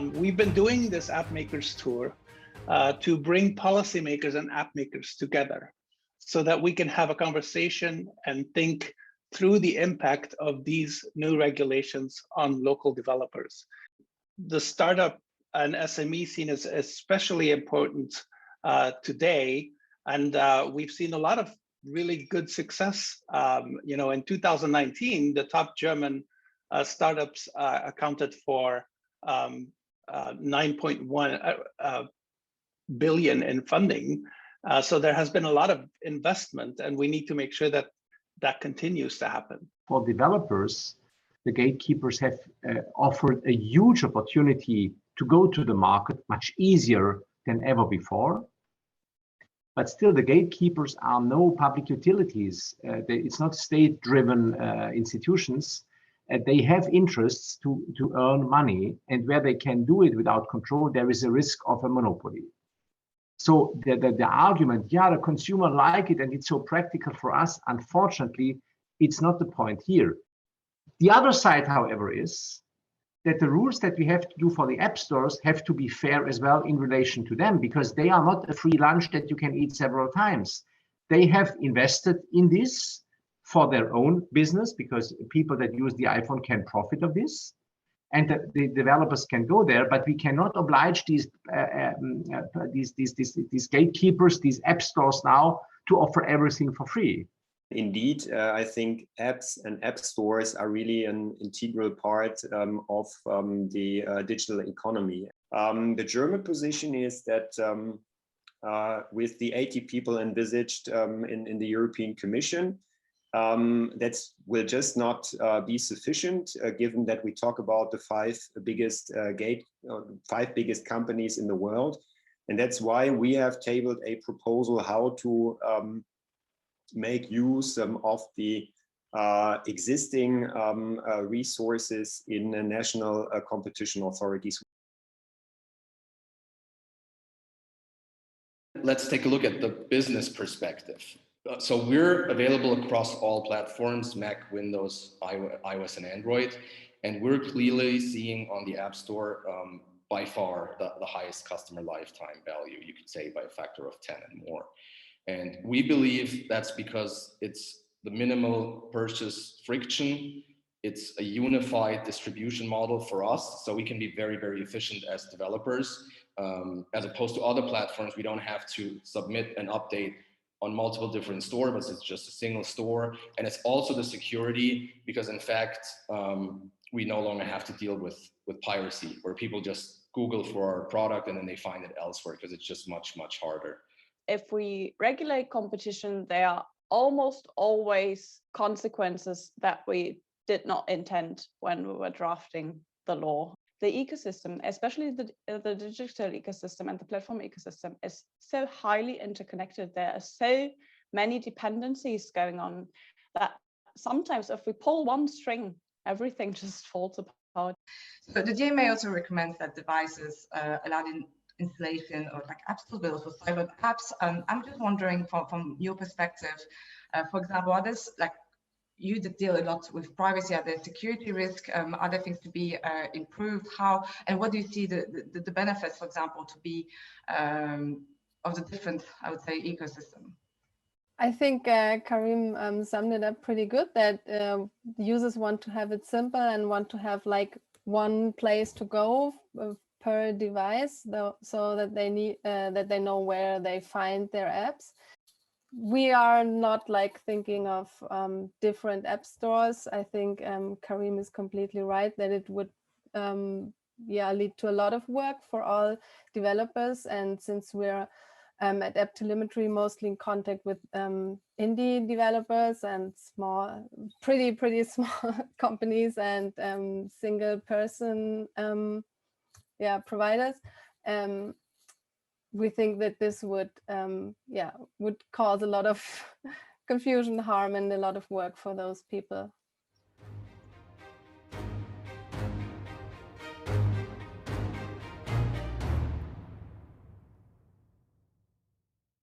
We've been doing this App Makers Tour to bring policymakers and app makers together so that we can have a conversation and think through the impact of these new regulations on local developers. The startup and SME scene is especially important today, and we've seen a lot of really good success. In 2019, the top German startups accounted for 9.1 billion in funding. So there has been a lot of investment, and we need to make sure that that continues to happen. For developers, the gatekeepers have offered a huge opportunity to go to the market much easier than ever before. But still, the gatekeepers are no public utilities. It's not state-driven institutions. They have interests to earn money, and where they can do it without control, there is a risk of a monopoly. So the argument, yeah, the consumer like it and it's so practical for us, unfortunately, it's not the point here. The other side, however, is that the rules that we have to do for the app stores have to be fair as well in relation to them, because they are not a free lunch that you can eat several times. They have invested in this for their own business, because people that use the iPhone can profit of this, and the developers can go there, but we cannot oblige these gatekeepers, these app stores now, to offer everything for free. Indeed, I think apps and app stores are really an integral part of the digital economy. The German position is that with the 80 people envisaged in the European Commission, that will just not be sufficient, given that we talk about the five biggest companies in the world. And that's why we have tabled a proposal how to make use of the existing resources in national competition authorities. Let's take a look at the business perspective. So we're available across all platforms, Mac, Windows, iOS, and Android. And we're clearly seeing on the App Store by far the highest customer lifetime value, you could say by a factor of 10 and more. And we believe that's because it's the minimal purchase friction. It's a unified distribution model for us, so we can be very, very efficient as developers. As opposed to other platforms, we don't have to submit an update on multiple different stores, but it's just a single store. And it's also the security, because in fact, we no longer have to deal with piracy, where people just Google for our product and then they find it elsewhere, because it's just much, much harder. If we regulate competition, there are almost always consequences that we did not intend when we were drafting the law. The ecosystem, especially the digital ecosystem and the platform ecosystem, is so highly interconnected. There are so many dependencies going on that sometimes if we pull one string, everything just falls apart. So the GMA also recommends that devices allowed in installation of like app stores, but also cyber apps. I'm just wondering from your perspective, for example, are this like you deal a lot with privacy, are there security risk, are there things to be improved, how, and what do you see the benefits, for example, to be of the different, I would say, ecosystem? I think Karim summed it up pretty good, that users want to have it simple and want to have like one place to go per device, so that they know where they find their apps. We are not like thinking of different app stores. I think Karim is completely right that it would lead to a lot of work for all developers. And since we're at AppTelemetry mostly in contact with indie developers and small, pretty small companies and single person providers, we think that this would cause a lot of confusion, harm, and a lot of work for those people.